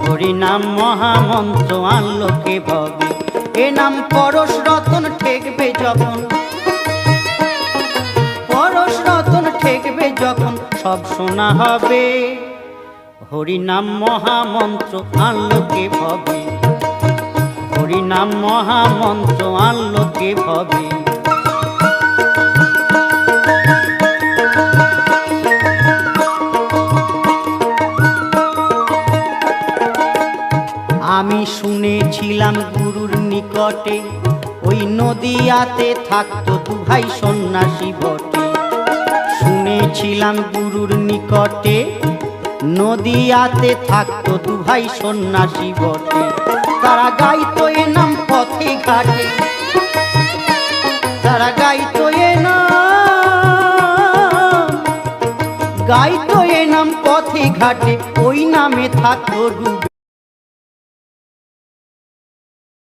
হরি নাম মহামন্ত্র আনলো কে ভবে, এ নাম পরশ রতন ঠেকবে যখন, পরশ রতন ঠেকবে যখন সব শোনা হবে। হরি নাম মহামন্ত্র আনলো কে ভবে, হরি নাম মহামন্ত্র আনলো কে ভবে। আমি শুনেছিলাম গুরুর নিকটে, ওই নদিয়াতে থাকতো দু ভাই সন্ন্যাসী বটে। শুনেছিলাম গুরুর নিকটে, নদিয়াতে থাকতো দু ভাই সন্ন্যাসী বটে। তারা গাইতো এ নাম পথে ঘাটে, তারা গাইতো এ নাম, গাইতো এ নাম পথে ঘাটে, ওই নামে থাকতো ডুবে